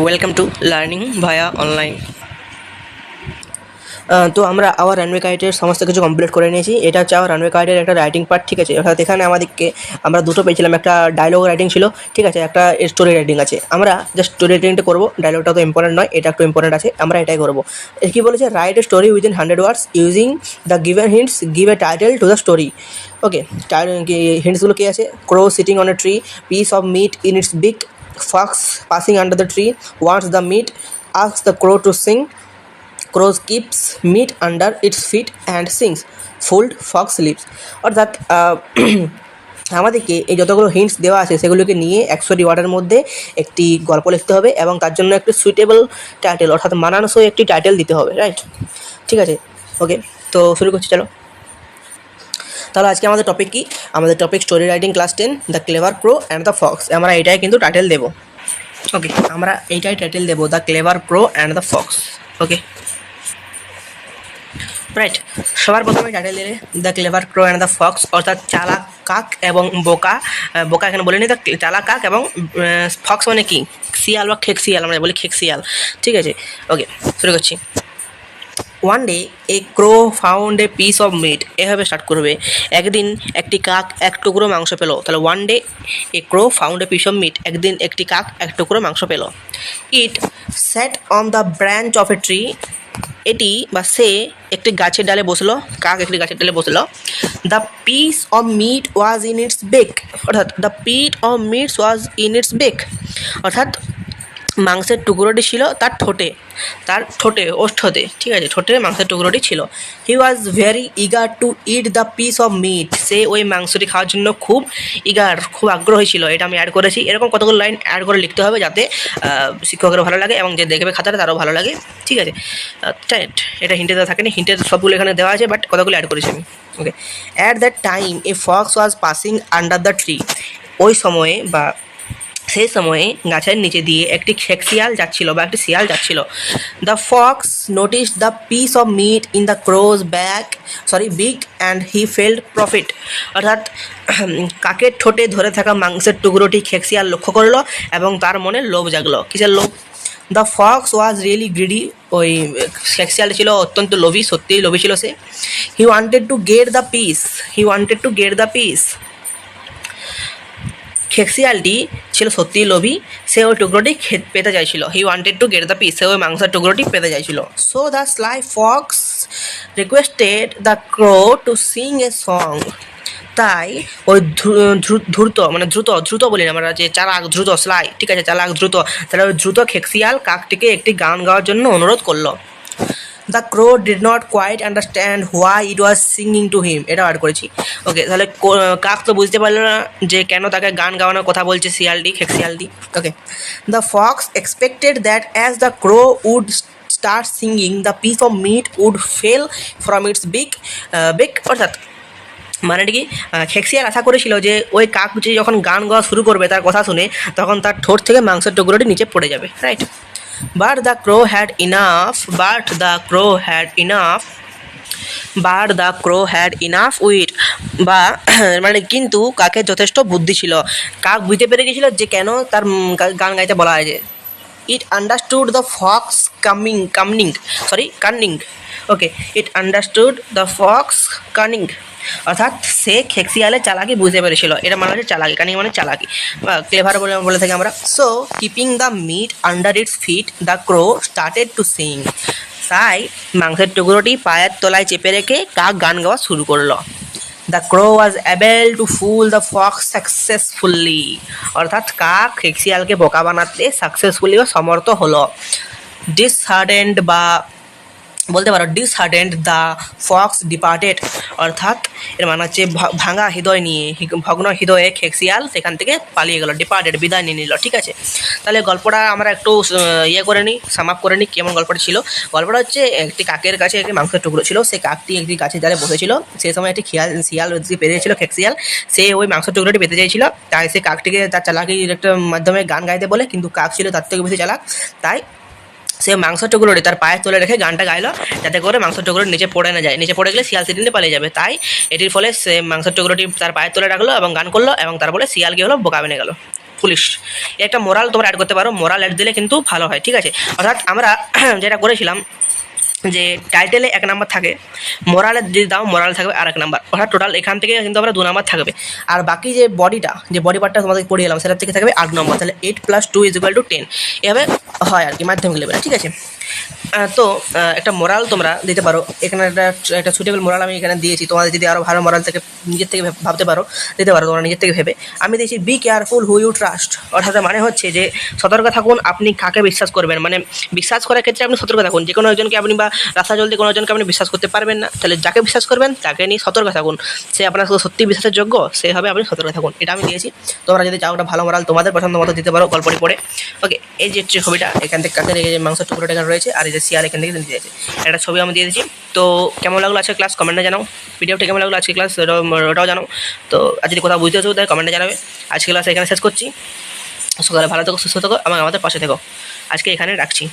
Welcome to learning via online. তো আমরা hour runway গাইডের সমস্ত কিছু কমপ্লিট করে নিয়েছি। এটা হচ্ছে আওয়ার রানওয়ে গাইডের একটা রাইটিং পার্ট, ঠিক আছে। অর্থাৎ এখানে আমরা দুটো পেয়েছিলাম, একটা ডায়লগ রাইটিং ছিল, ঠিক আছে, একটা স্টোরি রাইটিং আছে। আমরা জাস্ট স্টোরি রাইটিংটা করবো, ডায়লগটা তো ইম্পর্টেন্ট নয়, এটা একটু ইম্পর্টেন্ট আছে, আমরা এটাই করবো। কী বলেছে, write a story within 100 words using the given hints, give a title to the story. Okay, হিন্টসগুলো কী আছে? Crow sitting on a tree, piece of meat in its beak, fox passing under the tree wants the meat, asks the crow to sing, crow keeps meat under its feet and sings, fooled fox sleeps। অর্থাৎ আমাদেরকে এই যতগুলো hints দেওয়া আছে সেগুলোকে নিয়ে 100 ওয়ার্ডের মধ্যে একটি গল্প লিখতে হবে এবং তার জন্য একটি সুইটেবল টাইটেল অর্থাৎ মানানসই একটি টাইটেল দিতে হবে, রাইট? ঠিক আছে, ওকে, তো শুরু করছি, চলো। তাহলে আজকে আমাদের টপিক কি? আমাদের topic story writing class 10, the clever crow and the fox. আমরা এইটাই কিন্তু টাইটেল দেবো। ওকে, আমরা এইটাই টাইটেল দেবো, the clever crow and the fox. Okay, right. সবার প্রথমে টাইটেল দিলে the clever crow and the fox, অর্থাৎ চালাক কাক এবং বোকা। বোকা এখানে বলিনি, দ্য চালাক কাক এবং ফক্স মানে কি? শিয়াল বা খেক শিয়াল, আমরা বলি খেক শিয়াল, ঠিক আছে। ওকে, শুরু করছি। One day a crow found a piece of meat, এভাবে স্টার্ট করবে। একদিন একটি কাক এক টুকরো মাংস পেল। তাহলে one day a crow found a piece of meat, একদিন একটি কাক এক টুকরো মাংস পেল। It sat on the branch of a tree, এটি বা সে একটি গাছের ডালে বসলো, কাক একটি গাছের ডালে বসলো। The piece of meat was in its beak, অর্থাৎ the piece of meats was in its beak, অর্থাৎ মাংসের টুকরোটি ছিল তার ঠোঁটে ওষ্ঠতে, ঠিক আছে, ঠোঁটে মাংসের টুকরোটি ছিল। He was very eager to eat the piece of meat, সে ওই মাংসটি খাওয়ার জন্য খুব আগ্রহী ছিল। এটা আমি অ্যাড করেছি। এরকম কতগুলো লাইন অ্যাড করে লিখতে হবে যাতে শিক্ষকেরও ভালো লাগে এবং যে দেখবে খাতাটা তারও ভালো লাগে, ঠিক আছে। এটা হিন্টে দেওয়া থাকেনি, হিন্টের সবগুলো এখানে দেওয়া আছে, বাট কতগুলো অ্যাড করেছি আমি। Okay, at that time a fox was passing under the tree, ওই সময়ে বা সেই সময়ে গাছের নিচে দিয়ে একটি খেক শিয়াল যাচ্ছিল বা একটি শিয়াল যাচ্ছিল। The fox notice the piece of meat in the crow's beak and he felt profit, অর্থাৎ কাকের ঠোঁটে ধরে থাকা মাংসের টুকরোটি খেক শিয়াল লক্ষ্য করলো এবং তার মনে লোভ জাগলো। কিসের লোভ? The fox was really greedy, ওই খেক শিয়াল ছিল অত্যন্ত লোভী, সত্যিই লোভী ছিল সে। He wanted to get the piece, খেক শিয়ালটি ছিল সত্যিই লোভী, সে ওই টুকরোটি পেতে চাইছিল। He wanted to get the piece, সে ওই মাংসের টুকরোটি পেতে চাইছিল। So the sly fox requested the crow to sing a song, তাই ওই দ্রুত বলি না আমরা, যে চালাক দ্রুত স্লাই, ঠিক আছে, চালাক দ্রুত, তাহলে ওই দ্রুত খেক শিয়াল কাকটিকে একটি গান গাওয়ার জন্য অনুরোধ করলো। The crow did not quite understand why it was singing to him, এটা অ্যাড করেছি। ওকে, তাহলে কাক তো বুঝতে পারলো না যে কেন তাকে গান গাওয়ানোর কথা বলছে খেক শিয়ালটি। Okay, the fox expected that as the crow would start singing the piece of meat would fell from its beak, অর্থাৎ মানে কি, খেক শিয়াল আশা করেছিল যে ওই কাকটি যখন গান গাওয়া শুরু করবে তার কথা শুনে, তখন তার ঠোঁট থেকে মাংসের টুকরোটি নিচে পড়ে যাবে, right? But the crow had wit, বা মানে কিন্তু কাকের যথেষ্ট বুদ্ধি ছিল। কাক বুঝতে পেরে গেছিল যে কেন তার গান গাইতে বলা হয়েছে। It understood the fox cunning. Okay, it understood the fox cunning, অর্থাৎ সে খেক শিয়ালের চালাকি বুঝতে পেরেছিল। এটা মানে হচ্ছে চালাকি, কানিং মানে চালাকি, ক্লেভার বলে থাকি আমরা। So keeping the meat under its feet the crow started to sing, তাই মাংসের টুকরোটি পায়ের তলায় চেপে রেখে কাক গান গাওয়া শুরু করলো। The crow was able to fool the fox successfully, অর্থাৎ কাক খেক শিয়ালকে বোকা বানাতে সাকসেসফুলি সমর্থ হলো। ডিসহার্টেন্ড বা বলতে পারো ডিসহার্টেন্ড দ্য ফক্স ডিপার্টেড, অর্থাৎ এর মানে হচ্ছে ভগ্ন হৃদয়ে খেক শিয়াল সেখান থেকে পালিয়ে গেল। ডিপার্টেড, বিদায় নিয়ে নিল, ঠিক আছে। তাহলে গল্পটা আমরা একটু সাম আপ করে নিই কেমন গল্পটা ছিল। গল্পটা হচ্ছে একটি কাকের কাছে একটি মাংসের টুকরো ছিল, সেই কাকটি একটি গাছের ডালে বসেছিল। সেই সময় একটি শিয়াল পেরেছিল, খেক শিয়াল, সে ওই মাংসের টুকরোটি পেতে চাইছিল। তাই সে কাকটিকে তার চালাকির একটা মাধ্যমে গান গাইতে বলে, কিন্তু কাক ছিল তার থেকে বেশি চালাক, তাই সে মাংসের টুকরোটি তার পায়ে তুলে রেখে গানটা গাইলো, যাতে করে মাংসের টুকরোটি নিচে পড়ে না যায়। নিচে পড়ে গেলে শিয়াল সেদিনে পালিয়ে যাবে। তাই এটির ফলে সে মাংসের টুকরোটি তার পায়ে তুলে রাখলো এবং গান করলো, এবং তারপরে শিয়াল কি হলো, বোকা বেনে গেল। পুলিশ। একটা মোরাল তোমরা অ্যাড করতে পারো, মোরাল অ্যাড দিলে কিন্তু ভালো হয়, ঠিক আছে। অর্থাৎ আমরা যেটা করেছিলাম যে টাইটেলে 1 নাম্বার থাকে, মোরালে যদি দাও মোরাল থাকবে আর 1 নাম্বার, অর্থাৎ টোটাল এখান থেকে কিন্তু আমরা 2 নাম্বার থাকবে। আর বাকি যে বডি পার্টটা তোমাদের পড়িয়ে এলাম সেটার থেকে থাকবে 8 নম্বর। তাহলে 8 + 2 = 10 এভাবে হয় আর কি মাধ্যমিক লেভেলে, ঠিক আছে। তো একটা মোরাল তোমরা দিতে পারো। এখানে একটা সুটেবল মোরাল আমি এখানে দিয়েছি। তোমাদের যদি আরও ভালো মোরাল থেকে নিজের থেকে ভাবতে পারো, দিতে পারো তোমরা নিজের থেকে ভেবে। আমি দিয়েছি be careful who you trust, অর্থাৎ মানে হচ্ছে যে সতর্ক থাকুন আপনি কাকে বিশ্বাস করবেন। মানে বিশ্বাস করার ক্ষেত্রে আপনি সতর্ক থাকুন। যে কোনো একজনকে আপনি বা রাস্তা চলতে কোনো একজনকে আপনি বিশ্বাস করতে পারবেন না, তাহলে যাকে বিশ্বাস করবেন তাকে নিয়ে সতর্ক থাকুন। সে আপনার সত্যি বিশ্বাসের যোগ্য, সেভাবে আপনি সতর্ক থাকুন। এটা আমি দিয়েছি। তোমরা যদি চাও একটা ভালো মোরাল তোমাদের পছন্দ মতো দিতে পারো গল্পটি পড়ে। ওকে, এই যে ছবিটা এখান থেকে কাকের এই যে মাংসের টুকরোটা এখানে রয়েছে, আর এই যে শিয়াল এখান থেকে দিয়েছে, একটা ছবি আমি দিয়ে দিয়েছি। তো কেমন লাগলো আজকে ক্লাস কমেন্টে জানাও। ভিডিওটা কেমন লাগলো আজকে ক্লাস ওটাও জানাও। তো আর যদি কোথাও বুঝতে অসুবিধা হয় কমেন্টে জানাবে। আজকে ক্লাস এখানে শেষ করছি। সকালে ভালো থেকো, সুস্থ থেকো এবং আমাদের পাশে থেকো। আজকে এখানে রাখছি।